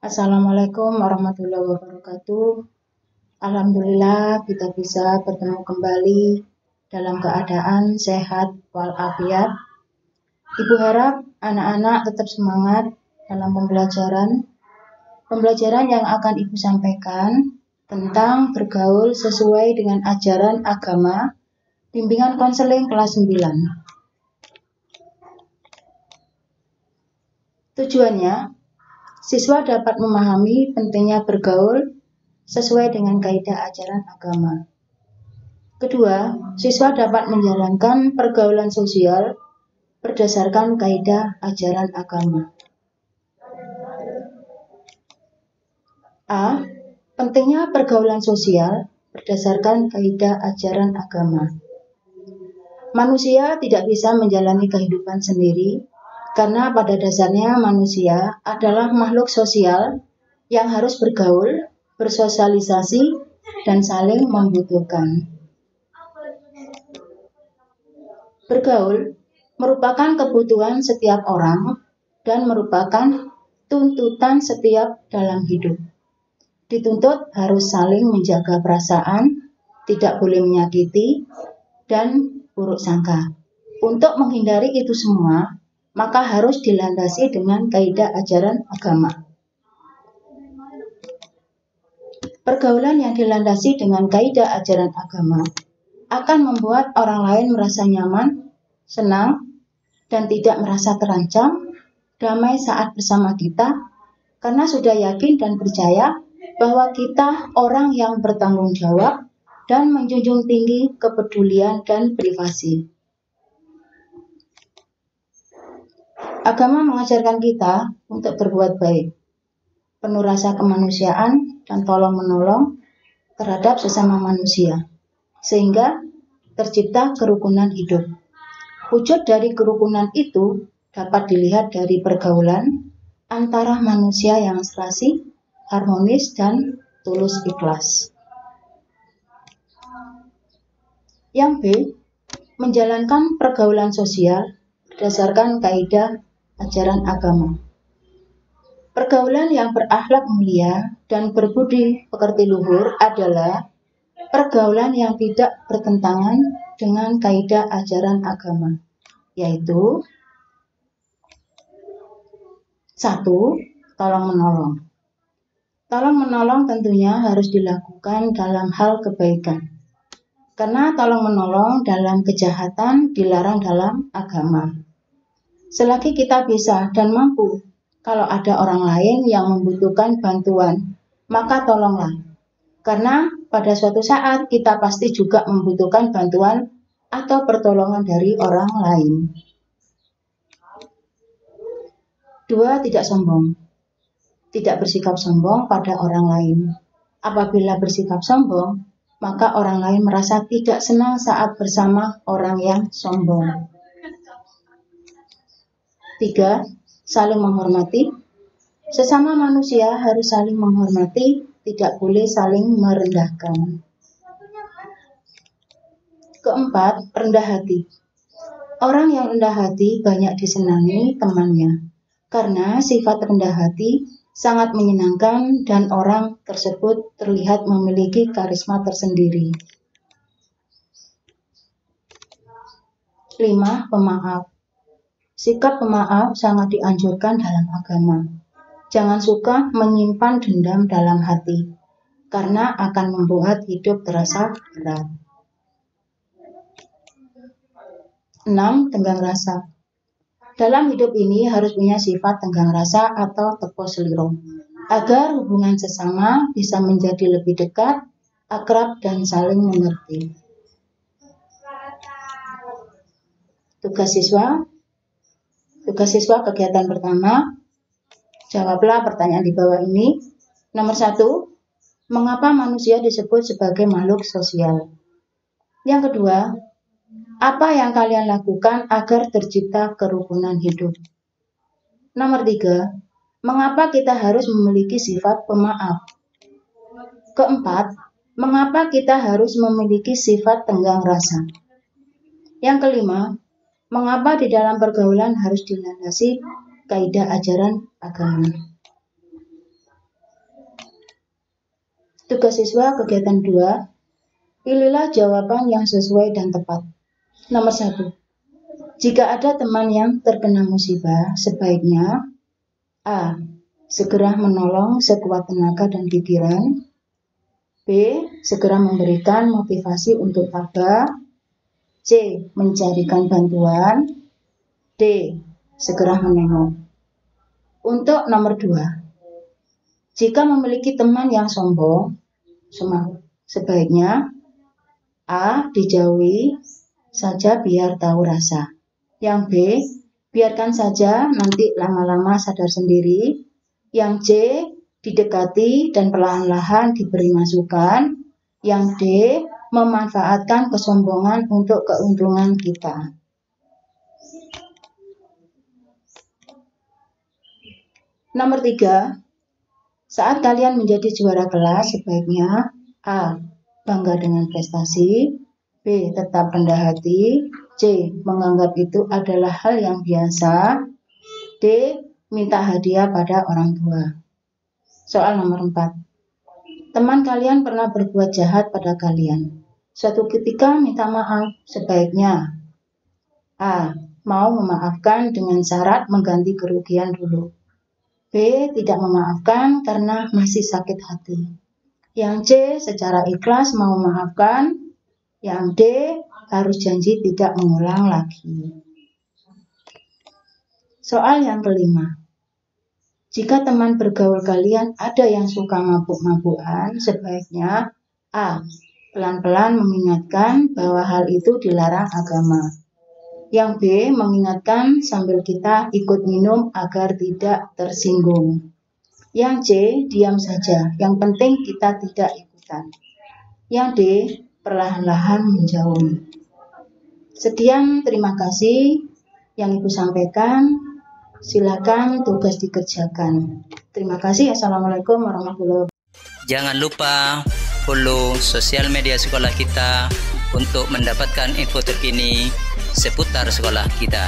Assalamualaikum warahmatullahi wabarakatuh. Alhamdulillah kita bisa bertemu kembali dalam keadaan sehat walafiat. Ibu harap anak-anak tetap semangat dalam pembelajaran yang akan Ibu sampaikan tentang bergaul sesuai dengan ajaran agama, bimbingan konseling kelas 9. Tujuannya, siswa dapat memahami pentingnya bergaul sesuai dengan kaidah ajaran agama. Kedua, siswa dapat menjalankan pergaulan sosial berdasarkan kaidah ajaran agama. A. Pentingnya pergaulan sosial berdasarkan kaidah ajaran agama. Manusia tidak bisa menjalani kehidupan sendiri karena pada dasarnya manusia adalah makhluk sosial yang harus bergaul, bersosialisasi, dan saling membutuhkan. Bergaul merupakan kebutuhan setiap orang dan merupakan tuntutan setiap dalam hidup. Dituntut harus saling menjaga perasaan, tidak boleh menyakiti, dan buruk sangka. Untuk menghindari itu semua, maka harus dilandasi dengan kaidah ajaran agama. Pergaulan yang dilandasi dengan kaidah ajaran agama akan membuat orang lain merasa nyaman, senang, dan tidak merasa terancam, damai saat bersama kita, karena sudah yakin dan percaya bahwa kita orang yang bertanggung jawab dan menjunjung tinggi kepedulian dan privasi. Agama mengajarkan kita untuk berbuat baik, penuh rasa kemanusiaan dan tolong-menolong terhadap sesama manusia, sehingga tercipta kerukunan hidup. Wujud dari kerukunan itu dapat dilihat dari pergaulan antara manusia yang serasi, harmonis, dan tulus ikhlas. Yang B. Menjalankan pergaulan sosial berdasarkan kaidah ajaran agama. Pergaulan yang berakhlak mulia dan berbudi pekerti luhur adalah pergaulan yang tidak bertentangan dengan kaidah ajaran agama, yaitu 1. Tolong-menolong. Tolong-menolong tentunya harus dilakukan dalam hal kebaikan, karena tolong-menolong dalam kejahatan dilarang dalam agama. Selagi kita bisa dan mampu, kalau ada orang lain yang membutuhkan bantuan, maka tolonglah. Karena pada suatu saat kita pasti juga membutuhkan bantuan atau pertolongan dari orang lain. 2. Tidak sombong. Tidak bersikap sombong pada orang lain. Apabila bersikap sombong, maka orang lain merasa tidak senang saat bersama orang yang sombong. 3. Saling menghormati. Sesama manusia harus saling menghormati, tidak boleh saling merendahkan. Keempat, rendah hati. Orang yang rendah hati banyak disenangi temannya, karena sifat rendah hati sangat menyenangkan dan orang tersebut terlihat memiliki karisma tersendiri. 5. Pemaaf. Sikap pemaaf sangat dianjurkan dalam agama. Jangan suka menyimpan dendam dalam hati, karena akan membuat hidup terasa berat. 6. Tenggang rasa. Dalam hidup ini harus punya sifat tenggang rasa atau teko seliro, agar hubungan sesama bisa menjadi lebih dekat, akrab, dan saling mengerti. Tugas siswa kegiatan pertama, jawablah pertanyaan di bawah ini. Nomor 1, mengapa manusia disebut sebagai makhluk sosial? Yang kedua, apa yang kalian lakukan agar tercipta kerukunan hidup? Nomor 3, mengapa kita harus memiliki sifat pemaaf? Keempat, mengapa kita harus memiliki sifat tenggang rasa? Yang kelima, Mengapa di dalam pergaulan harus dilandasi kaidah ajaran agama? Tugas siswa kegiatan 2. Pilihlah jawaban yang sesuai dan tepat. Nomor 1. Jika ada teman yang terkena musibah, sebaiknya A. Segera menolong sekuat tenaga dan pikiran. B. Segera memberikan motivasi untuk tabah. C. Mencarikan bantuan. D. Segera menengok. Untuk nomor 2. Jika memiliki teman yang sombong, sebaiknya A. Dijauhi saja biar tahu rasa. Yang B. Biarkan saja, nanti lama-lama sadar sendiri. Yang C. Didekati dan perlahan-lahan diberi masukan. Yang D. Memanfaatkan kesombongan untuk keuntungan kita. Nomor 3. Saat kalian menjadi juara kelas, sebaiknya A. Bangga dengan prestasi. B. Tetap rendah hati. C. Menganggap itu adalah hal yang biasa. D. Minta hadiah pada orang tua. Soal nomor 4. Teman kalian pernah berbuat jahat pada kalian. Suatu ketika minta maaf, sebaiknya A. Mau memaafkan dengan syarat mengganti kerugian dulu. B. Tidak memaafkan karena masih sakit hati. Yang C. Secara ikhlas mau memaafkan. Yang D. Harus janji tidak mengulang lagi. Soal yang kelima. Jika teman bergaul kalian ada yang suka mabuk-mabukan, sebaiknya A. Pelan-pelan mengingatkan bahwa hal itu dilarang agama. Yang B. Mengingatkan sambil kita ikut minum agar tidak tersinggung. Yang C. Diam saja, yang penting kita tidak ikutan. Yang D. Perlahan-lahan menjauhi. Sekian, terima kasih yang Ibu sampaikan. Silakan tugas dikerjakan. Terima kasih. Assalamualaikum warahmatullahi wabarakatuh. Jangan lupa follow sosial media sekolah kita untuk mendapatkan info terkini seputar sekolah kita.